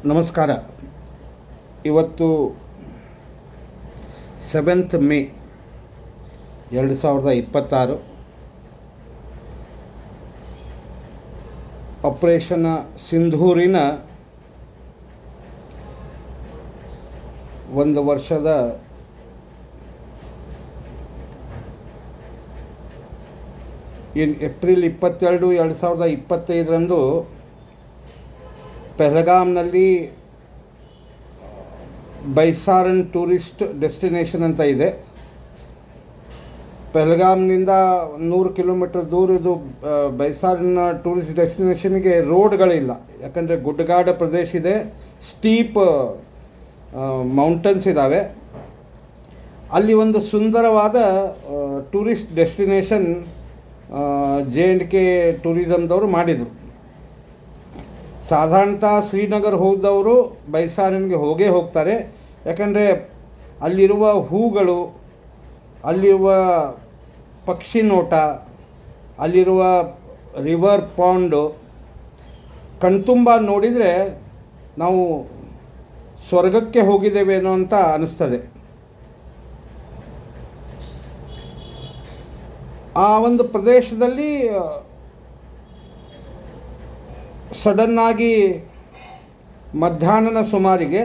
ನಮಸ್ಕಾರ. ಇವತ್ತು 7th May 2026 operation ಸಿಂಧೂರಿನ ಒಂದು ವರ್ಷದ ಏಪ್ರಿಲ್ 22, 2025ರಂದು ಪೆಹಲ್ಗಾಮ್ನಲ್ಲಿ ಬೈಸಾರನ್ ಟೂರಿಸ್ಟ್ ಡೆಸ್ಟಿನೇಷನ್ ಅಂತ ಇದೆ. ಪೆಹಲ್ಗಾಮ್ನಿಂದ 100 ಕಿಲೋಮೀಟರ್ ದೂರ ಇದು ಬೈಸಾರನ್ ಟೂರಿಸ್ಟ್ ಡೆಸ್ಟಿನೇಷನ್ಗೆ ರೋಡ್ಗಳಿಲ್ಲ, ಯಾಕಂದರೆ ಗುಡ್ಡಗಾಡ ಪ್ರದೇಶ ಇದೆ, ಸ್ಟೀಪ್ ಮೌಂಟನ್ಸ್ ಇದ್ದಾವೆ. ಅಲ್ಲಿ ಒಂದು ಸುಂದರವಾದ ಟೂರಿಸ್ಟ್ ಡೆಸ್ಟಿನೇಷನ್ J&K ಟೂರಿಸಮ್ದವರು ಮಾಡಿದರು. ಸಾಧಾರಣತಃ ಶ್ರೀನಗರ್ ಹೋದವರು ಬೈಸಾರನ್ಗೆ ಹೋಗ್ತಾರೆ, ಯಾಕಂದರೆ ಅಲ್ಲಿರುವ ಹೂಗಳು, ಅಲ್ಲಿರುವ ಪಕ್ಷಿ ನೋಟ, ಅಲ್ಲಿರುವ ರಿವರ್ ಪಾಂಡು ಕಣ್ತುಂಬ ನೋಡಿದರೆ ನಾವು ಸ್ವರ್ಗಕ್ಕೆ ಹೋಗಿದ್ದೇವೇನೋ ಅಂತ ಅನ್ನಿಸ್ತದೆ. ಆ ಒಂದು ಪ್ರದೇಶದಲ್ಲಿ ಸಡನ್ನಾಗಿ ಮಧ್ಯಾಹ್ನದ ಸುಮಾರಿಗೆ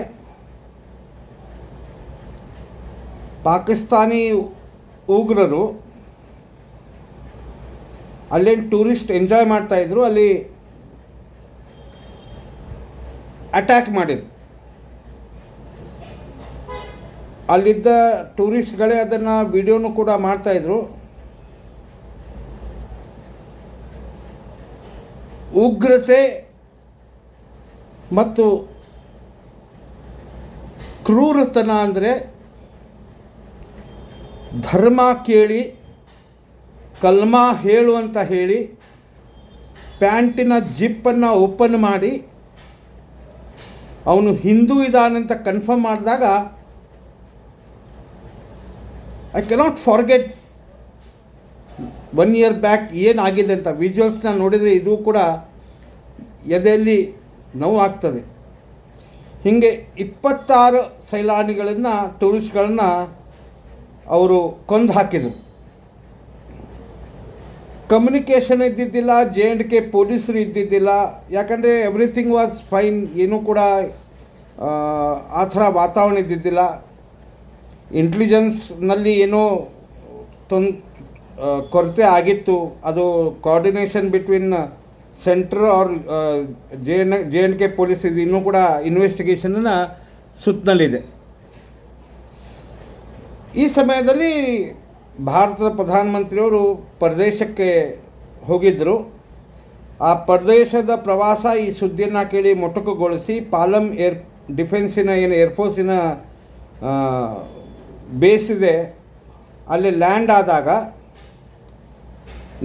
ಪಾಕಿಸ್ತಾನಿ ಉಗ್ರರು ಅಲ್ಲೇನು ಟೂರಿಸ್ಟ್ ಎಂಜಾಯ್ ಮಾಡ್ತಾಯಿದ್ರು, ಅಲ್ಲಿ ಅಟ್ಯಾಕ್ ಮಾಡಿದರು. ಅಲ್ಲಿದ್ದ ಟೂರಿಸ್ಟ್ಗಳೇ ಅದನ್ನು ವಿಡಿಯೋನು ಕೂಡ ಮಾಡ್ತಾಯಿದ್ರು. ಉಗ್ರತೆ ಮತ್ತು ಕ್ರೂರತನ ಅಂದರೆ ಧರ್ಮ ಕೇಳಿ ಕಲ್ಮಾ ಹೇಳು ಅಂತ ಹೇಳಿ ಪ್ಯಾಂಟಿನ ಜಿಪ್ಪನ್ನು ಓಪನ್ ಮಾಡಿ ಅವನು ಹಿಂದೂ ಇದ್ದಾನಂತ ಕನ್ಫರ್ಮ್ ಮಾಡಿದಾಗ I cannot forget 1 year back ಏನಾಗಿದೆ ಅಂತ. ವಿಜುವಲ್ಸ್ನ ನೋಡಿದರೆ ಇದು ಕೂಡ ಎದೆಯಲ್ಲಿ ನೋವು ಆಗ್ತದೆ. ಹೀಗೆ 26 ಸೈಲಾನಿಗಳನ್ನು, ಟೂರಿಸ್ಟ್ಗಳನ್ನು ಅವರು ಕೊಂದು ಹಾಕಿದರು. ಕಮ್ಯುನಿಕೇಷನ್ ಇದ್ದಿದ್ದಿಲ್ಲ, J&K ಪೊಲೀಸರು ಇದ್ದಿದ್ದಿಲ್ಲ, ಯಾಕಂದರೆ ಎವ್ರಿಥಿಂಗ್ ವಾಸ್ ಫೈನ್, ಏನೂ ಕೂಡ ಆ ಥರ ವಾತಾವರಣ ಇದ್ದಿದ್ದಿಲ್ಲ. ಇಂಟೆಲಿಜೆನ್ಸ್ನಲ್ಲಿ ಏನೋ ಕೊರತೆ ಆಗಿತ್ತು. ಅದು coordination between centre or J&K police ಇದು ಇನ್ನೂ ಕೂಡ ಇನ್ವೆಸ್ಟಿಗೇಷನ್ನ ಸುತ್ತಲಿದೆ. ಈ ಸಮಯದಲ್ಲಿ ಭಾರತದ ಪ್ರಧಾನಮಂತ್ರಿಯವರು ಪ್ರದೇಶಕ್ಕೆ ಹೋಗಿದ್ದರು. ಆ ಪ್ರದೇಶದ ಪ್ರವಾಸ ಈ ಸುದ್ದಿಯನ್ನು ಕೇಳಿ ಮೊಟಕುಗೊಳಿಸಿ ಪಾಲಮ್ ಡಿಫೆನ್ಸಿನ ಏನು ಏರ್ಫೋರ್ಸಿನ ಬೇಸ್ ಇದೆ ಅಲ್ಲಿ ಲ್ಯಾಂಡ್ ಆದಾಗ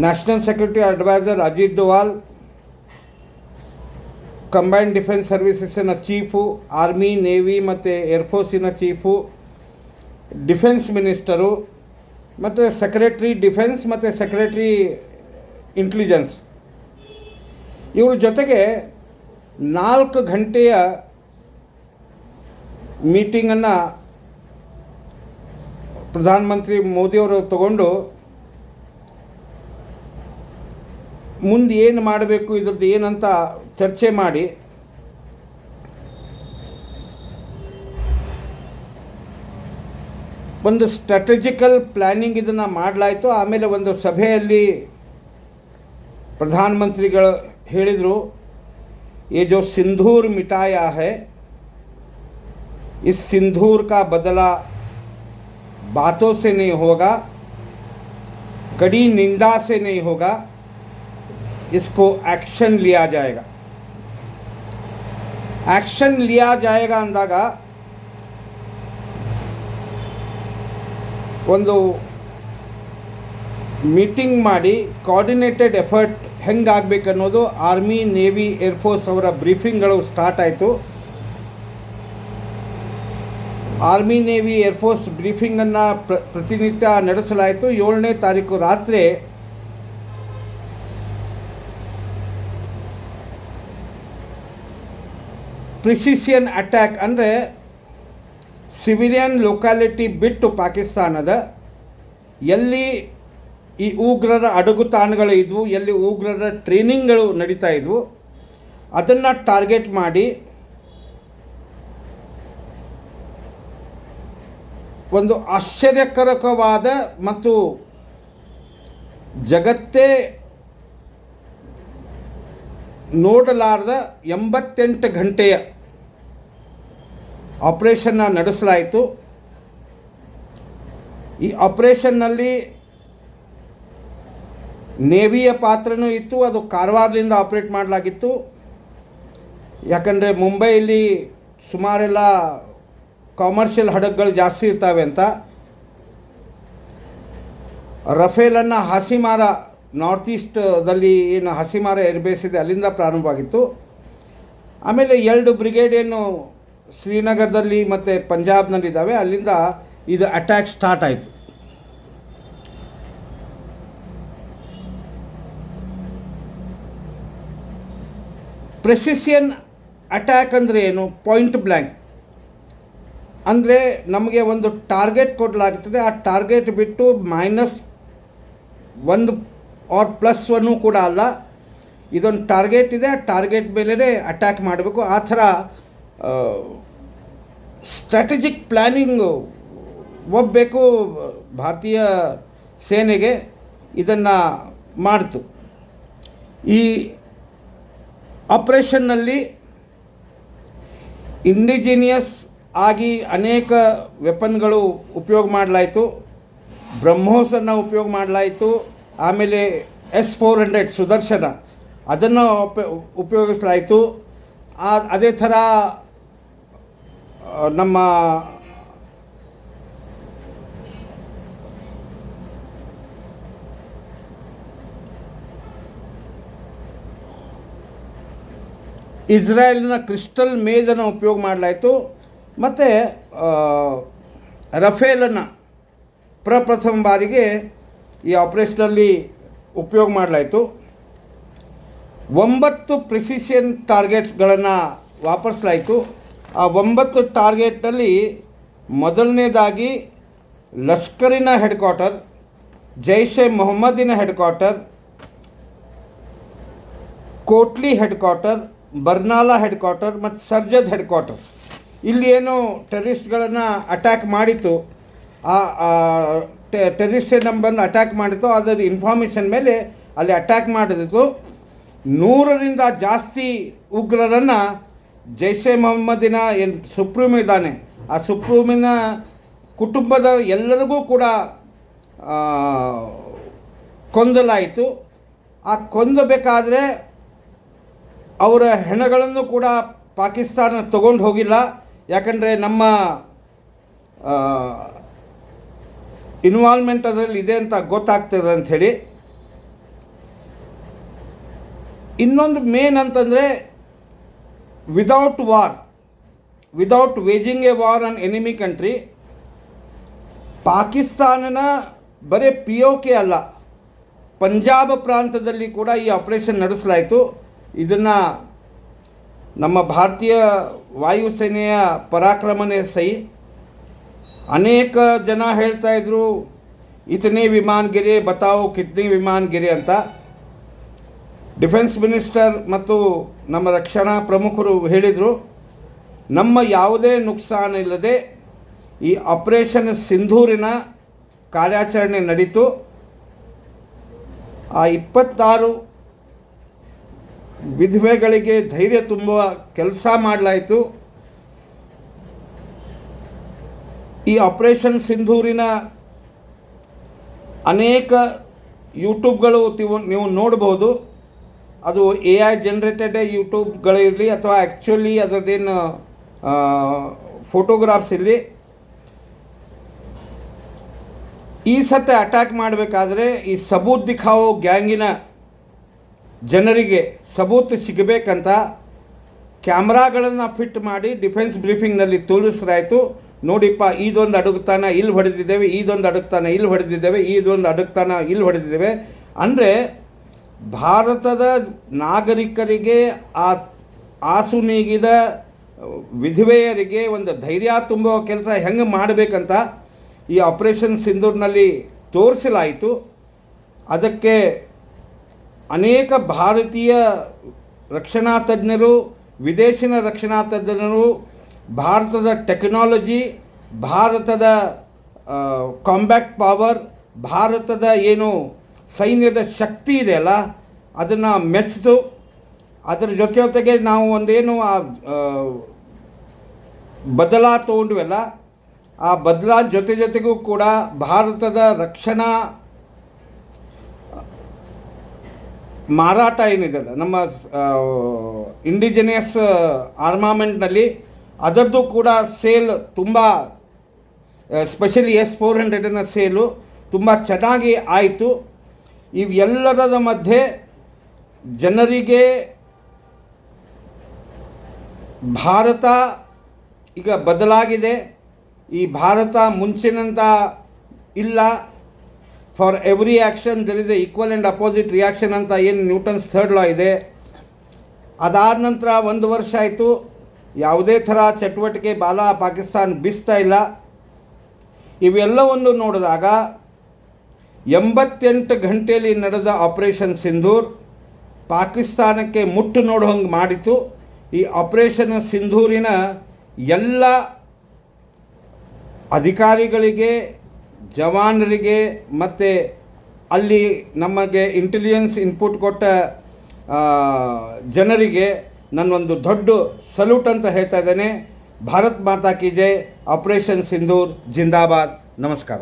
national security adviser Ajit Doval, combined defence ಸರ್ವಿಸಸ್ಸಿನ ಚೀಫು, ಆರ್ಮಿ, ನೇವಿ ಮತ್ತು ಏರ್ಫೋರ್ಸಿನ ಚೀಫು, ಡಿಫೆನ್ಸ್ ಮಿನಿಸ್ಟರು ಮತ್ತು ಸೆಕ್ರೆಟ್ರಿ ಡಿಫೆನ್ಸ್ ಮತ್ತು ಸೆಕ್ರೆಟ್ರಿ ಇಂಟೆಲಿಜೆನ್ಸ್ ಇವ್ರ ಜೊತೆಗೆ 4 ಗಂಟೆಯ ಮೀಟಿಂಗನ್ನು ಪ್ರಧಾನಮಂತ್ರಿ ಮೋದಿಯವರು ತಗೊಂಡು ಮುಂದೆ ಏನು ಮಾಡಬೇಕು, ಇದ್ರದ್ದು ಏನಂತ ಚರ್ಚೆ ಮಾಡಿ ಒಂದು ಸ್ಟ್ರಾಟಜಿಕಲ್ ಪ್ಲ್ಯಾನಿಂಗ್ ಇದನ್ನು ಮಾಡಲಾಯಿತು. ಆಮೇಲೆ ಒಂದು ಸಭೆಯಲ್ಲಿ ಪ್ರಧಾನಮಂತ್ರಿಗಳು ಹೇಳಿದರು, ये जो सिंदूर मिटाया है इस सिंदूर का बदला बातों से नहीं होगा, कड़ी निंदा से नहीं होगा, इसको एक्शन लिया जाएगा. एक्शन लिया जाएगा अंದಾಗ ಒಂದು ಮೀಟಿಂಗ್ ಮಾಡಿ ಕೋಆರ್ಡಿನೇಟೆಡ್ ಎಫರ್ಟ್ ಹೆಂಗಾಗಬೇಕನ್ನೋದು ಆರ್ಮಿ, ನೇವಿ, ಏರ್ಫೋರ್ಸ್ ಅವರ ಬ್ರೀಫಿಂಗ್ಗಳು ಸ್ಟಾರ್ಟ್ ಆಯಿತು. ಆರ್ಮಿ, ನೇವಿ, ಏರ್ಫೋರ್ಸ್ ಬ್ರೀಫಿಂಗನ್ನು ಪ್ರತಿನಿತ್ಯ ನಡೆಸಲಾಯಿತು. 7ನೇ ತಾರೀಕು ರಾತ್ರಿ ಪ್ರಿಸಿಷನ್ ಅಟ್ಯಾಕ್ ಅಂದರೆ ಸಿವಿಲಿಯನ್ ಲೊಕ್ಯಾಲಿಟಿ ಬಿಟ್ಟು ಪಾಕಿಸ್ತಾನದ ಎಲ್ಲಿ ಈ ಉಗ್ರರ ಅಡಗುತಾಣಗಳು ಇದ್ವು, ಎಲ್ಲಿ ಉಗ್ರರ ಟ್ರೈನಿಂಗ್ಗಳು ನಡೀತಾ ಇದ್ವು, ಅದನ್ನು ಟಾರ್ಗೆಟ್ ಮಾಡಿ ಒಂದು ಆಶ್ಚರ್ಯಕರವಾದ ಮತ್ತು ಜಗತ್ತೇ ನೋಡಲಾರದ 88 ಗಂಟೆಯ ಆಪರೇಷನ್ನ ನಡೆಸಲಾಯಿತು. ಈ ಆಪರೇಷನ್ನಲ್ಲಿ ನೇವಿಯ ಪಾತ್ರನೂ ಇತ್ತು. ಅದು ಕಾರವಾರದಿಂದ ಆಪ್ರೇಟ್ ಮಾಡಲಾಗಿತ್ತು. ಯಾಕಂದರೆ ಮುಂಬೈಯಲ್ಲಿ ಸುಮಾರೆಲ್ಲ ಕಾಮರ್ಷಿಯಲ್ ಹಡಗುಗಳು ಜಾಸ್ತಿ ಇರ್ತವೆ ಅಂತ. ರಫೇಲನ್ನು ಹಾಸಿಮಾರ, ನಾರ್ತ್ ಈಸ್ಟ್ದಲ್ಲಿ ಏನು ಹಾಸಿಮಾರ ಏರ್ಬೇಸ್ ಇದೆ ಅಲ್ಲಿಂದ ಪ್ರಾರಂಭವಾಗಿತ್ತು. ಆಮೇಲೆ 2 ಬ್ರಿಗೇಡ್ ಏನು ಶ್ರೀನಗರದಲ್ಲಿ ಮತ್ತು ಪಂಜಾಬ್ನಲ್ಲಿದ್ದಾವೆ, ಅಲ್ಲಿಂದ ಇದು ಅಟ್ಯಾಕ್ ಸ್ಟಾರ್ಟ್ ಆಯಿತು. ಪ್ರೆಸಿಷನ್ ಅಟ್ಯಾಕ್ ಅಂದರೆ ಏನು? ಪಾಯಿಂಟ್ ಬ್ಲ್ಯಾಂಕ್ ಅಂದರೆ ನಮಗೆ ಒಂದು ಟಾರ್ಗೆಟ್ ಕೊಡಲಾಗ್ತದೆ. ಆ ಟಾರ್ಗೆಟ್ ಬಿಟ್ಟು -1 ಆರ್ +1 ಕೂಡ ಅಲ್ಲ. ಇದೊಂದು ಟಾರ್ಗೆಟ್ ಇದೆ, ಆ ಟಾರ್ಗೆಟ್ ಮೇಲೇ ಅಟ್ಯಾಕ್ ಮಾಡಬೇಕು. ಆ ಥರ ಸ್ಟ್ರಾಟಜಿಕ್ ಪ್ಲ್ಯಾನಿಂಗು ಒಪ್ಪಬೇಕು ಭಾರತೀಯ ಸೇನೆಗೆ. ಇದನ್ನು ಮಾಡಿತು. ಈ ಆಪರೇಷನ್ನಲ್ಲಿ ಇಂಡಿಜಿನಿಯಸ್ ಆಗಿ ಅನೇಕ ವೆಪನ್ಗಳು ಉಪಯೋಗ ಮಾಡಲಾಯಿತು. ಬ್ರಹ್ಮೋಸನ್ನು ಉಪಯೋಗ ಮಾಡಲಾಯಿತು. ಆಮೇಲೆ S-400 ಸುದರ್ಶನ ಅದನ್ನು ಉಪಯೋಗಿಸಲಾಯಿತು. ಅದೇ ಥರ ನಮ್ಮ ಇಸ್ರಾಯೇಲ್ನ ಕ್ರಿಸ್ಟಲ್ ಮೇಜನ್ನು ಉಪಯೋಗ ಮಾಡಲಾಯಿತು. ಮತ್ತು ರಫೇಲನ್ನು ಪ್ರಪ್ರಥಮ ಬಾರಿಗೆ ಈ ಆಪರೇಷನಲ್ಲಿ ಉಪಯೋಗ ಮಾಡಲಾಯಿತು. 9 ಪ್ರಿಸಿಷನ್ ಟಾರ್ಗೆಟ್ಗಳನ್ನು ವಾಪರಿಸಲಾಯಿತು. ಆ 9 ಟಾರ್ಗೆಟ್ನಲ್ಲಿ ಮೊದಲನೇದಾಗಿ ಲಷ್ಕರಿನ ಹೆಡ್ ಕ್ವಾರ್ಟರ್, ಜೈಷ್ ಎ ಮೊಹಮ್ಮದಿನ headquarter, Kotli headquarter, Barnala headquarter ಮತ್ತು ಸರ್ಜದ್ ಹೆಡ್ ಕ್ವಾರ್ಟರ್. ಇಲ್ಲಿ ಏನು ಟೆರರಿಸ್ಟ್ಗಳನ್ನು ಅಟ್ಯಾಕ್ ಮಾಡಿತ್ತು, ಆ ಟೆರರಿಸ್ಟ್ ನಮ್ಮ ಬಂದು ಅಟ್ಯಾಕ್ ಮಾಡಿತ್ತು, ಅದರ ಇನ್ಫಾರ್ಮೇಷನ್ ಮೇಲೆ ಅಲ್ಲಿ ಅಟ್ಯಾಕ್ ಮಾಡಿದ್ದು. 100ರಿಂದ ಜಾಸ್ತಿ ಉಗ್ರರನ್ನು ಜೈಷ್ ಎ ಮೊಹಮ್ಮದಿನ ಏನು ಸುಪ್ರೀಂ ಇದ್ದಾನೆ, ಆ ಸುಪ್ರೀಮಿನ ಕುಟುಂಬದ ಎಲ್ಲರಿಗೂ ಕೂಡ ಕೊಂದಲಾಯಿತು. ಆ ಕೊಂದಬೇಕಾದರೆ ಅವರ ಹೆಣಗಳನ್ನು ಕೂಡ ಪಾಕಿಸ್ತಾನ ತಗೊಂಡು ಹೋಗಿಲ್ಲ. ಯಾಕಂದರೆ ನಮ್ಮ ಇನ್ವಾಲ್ವ್ಮೆಂಟ್ ಅದರಲ್ಲಿ ಇದೆ ಅಂತ ಗೊತ್ತಾಗ್ತದೆ ಅಂಥೇಳಿ. ಇನ್ನೊಂದು ಮೇನ್ ಅಂತಂದರೆ without waging a war on enemy country, ಪಾಕಿಸ್ತಾನನ ಬರೀ POK ಅಲ್ಲ, ಪಂಜಾಬ್ ಪ್ರಾಂತದಲ್ಲಿ ಕೂಡ ಈ ಆಪರೇಷನ್ ನಡೆಸಲಾಯಿತು. ಇದನ್ನು ನಮ್ಮ ಭಾರತೀಯ ವಾಯುಸೇನೆಯ ಪರಾಕ್ರಮನೇ ಸಹಿ. ಅನೇಕ ಜನ ಹೇಳ್ತಾಯಿದ್ರು ಇತನೇ ವಿಮಾನ ಗಿರೆ ಬತಾವು ಕಿತ್ನೆ ವಿಮಾನ ಗಿರೆ ಅಂತ. ಡಿಫೆನ್ಸ್ ಮಿನಿಸ್ಟರ್ ಮತ್ತು ನಮ್ಮ ರಕ್ಷಣಾ ಪ್ರಮುಖರು ಹೇಳಿದರು, ನಮ್ಮ ಯಾವುದೇ ನುಕ್ಸಾನ ಇಲ್ಲದೆ ಈ ಆಪರೇಷನ್ ಸಿಂಧೂರಿನ ಕಾರ್ಯಾಚರಣೆ ನಡೀತು. ಆ 26 ವಿಧವೆಗಳಿಗೆ ಧೈರ್ಯ ತುಂಬುವ ಕೆಲಸ ಮಾಡಲಾಯಿತು. ಈ ಆಪರೇಷನ್ ಸಿಂಧೂರಿನ ಅನೇಕ ಯೂಟ್ಯೂಬ್ಗಳು ನೀವು ನೋಡ್ಬೋದು. ಅದು AI ಜನರೇಟೆಡ್ ಯೂಟ್ಯೂಬ್ಗಳಿರಲಿ ಅಥವಾ ಆ್ಯಕ್ಚುಲಿ ಅದರದ್ದೇನು ಫೋಟೋಗ್ರಾಫ್ಸ್ ಇರಲಿ. ಈ ಸತೆ ಅಟ್ಯಾಕ್ ಮಾಡಬೇಕಾದ್ರೆ ಈ ಸಬೂತ್ ದಿಖಾವೋ ಗ್ಯಾಂಗಿನ ಜನರಿಗೆ ಸಬೂತ್ ಸಿಗಬೇಕಂತ ಕ್ಯಾಮ್ರಾಗಳನ್ನು ಫಿಟ್ ಮಾಡಿ ಡಿಫೆನ್ಸ್ ಬ್ರೀಫಿಂಗ್ನಲ್ಲಿ ತೋರಿಸಲಾಯಿತು. ನೋಡಿಪ್ಪ, ಇದೊಂದು ಅಡಗುತ್ತಾನ ಇಲ್ಲಿ ಹೊಡೆದಿದ್ದೇವೆ, ಇದೊಂದು ಅಡಗುತ್ತಾನ ಇಲ್ಲಿ ಹೊಡೆದಿದ್ದೇವೆ, ಇದೊಂದು ಅಡಗುತ್ತಾನ ಇಲ್ಲಿ ಹೊಡೆದಿದ್ದೇವೆ. ಅಂದರೆ ಭಾರತದ ನಾಗರಿಕರಿಗೆ ಆ ಆಸು ನೀಗಿದ ವಿಧವೆಯರಿಗೆ ಒಂದು ಧೈರ್ಯ ತುಂಬುವ ಕೆಲಸ ಹೆಂಗೆ ಮಾಡಬೇಕಂತ ಈ ಆಪರೇಷನ್ ಸಿಂಧೂರ್ನಲ್ಲಿ ತೋರಿಸಲಾಯಿತು. ಅದಕ್ಕೆ ಅನೇಕ ಭಾರತೀಯ ರಕ್ಷಣಾ ತಜ್ಞರು, ವಿದೇಶಿನ ರಕ್ಷಣಾ ತಜ್ಞರು, ಭಾರತದ ಟೆಕ್ನಾಲಜಿ, ಭಾರತದ ಕಾಂಬ್ಯಾಕ್ಟ್ ಪವರ್, ಭಾರತದ ಏನು ಸೈನ್ಯದ ಶಕ್ತಿ ಇದೆಯಲ್ಲ ಅದನ್ನು ಮೆಚ್ಚಿತು. ಅದರ ಜೊತೆಗೆ ನಾವು ಒಂದೇನು ಬದಲಾ ತೊಗೊಂಡ್ವಲ್ಲ, ಆ ಬದಲಾ ಜೊತೆಗೂ ಕೂಡ ಭಾರತದ ರಕ್ಷಣಾ ಮಾರಾಟ ಏನಿದೆಯಲ್ಲ ನಮ್ಮ ಇಂಡಿಜಿನಿಯಸ್ ಆರ್ಮಾಮೆಂಟ್ನಲ್ಲಿ ಅದರದ್ದು ಕೂಡ ಸೇಲ್ ತುಂಬ, ಸ್ಪೆಷಲಿ S-400ನ ಸೇಲು ತುಂಬ ಚೆನ್ನಾಗಿ ಆಯಿತು. ಇವೆಲ್ಲದರ ಮಧ್ಯೆ ಜನರಿಗೆ ಭಾರತ ಈಗ ಬದಲಾಗಿದೆ. ಈ ಭಾರತ ಮುಂಚಿನಂತ ಇಲ್ಲ. For every action there is A equal and opposite reaction ಅಂತ ಏನು ನ್ಯೂಟನ್ಸ್ ಥರ್ಡ್ ಲಾ ಇದೆ. ಅದಾದ ನಂತರ 1 ವರ್ಷ ಆಯಿತು, ಯಾವುದೇ ಥರ ಚಟುವಟಿಕೆ ಪಾಕಿಸ್ತಾನ ಬೀಸ್ತಾ ಇಲ್ಲ. ಇವೆಲ್ಲವನ್ನು ನೋಡಿದಾಗ 88 ಗಂಟೆಯಲ್ಲಿ ನಡೆದ ಆಪರೇಷನ್ ಸಿಂಧೂರ್ ಪಾಕಿಸ್ತಾನಕ್ಕೆ ಮುಟ್ಟು ನೋಡೋ ಹಂಗೆ ಮಾಡಿತು. ಈ ಆಪರೇಷನ್ ಸಿಂಧೂರಿನ ಎಲ್ಲ ಅಧಿಕಾರಿಗಳಿಗೆ, ಜವಾನರಿಗೆ ಮತ್ತು ಅಲ್ಲಿ ನಮಗೆ ಇಂಟೆಲಿಜೆನ್ಸ್ ಇನ್ಪುಟ್ ಕೊಟ್ಟ ಜನರಿಗೆ ನನ್ನೊಂದು ದೊಡ್ಡ ಸಲ್ಯೂಟ್ ಅಂತ ಹೇಳ್ತಾ ಇದ್ದೇನೆ. ಭಾರತ್ ಮಾತಾ ಕಿ ಜೈ. ಆಪರೇಷನ್ ಸಿಂಧೂರ್ ಜಿಂದಾಬಾದ್. ನಮಸ್ಕಾರ.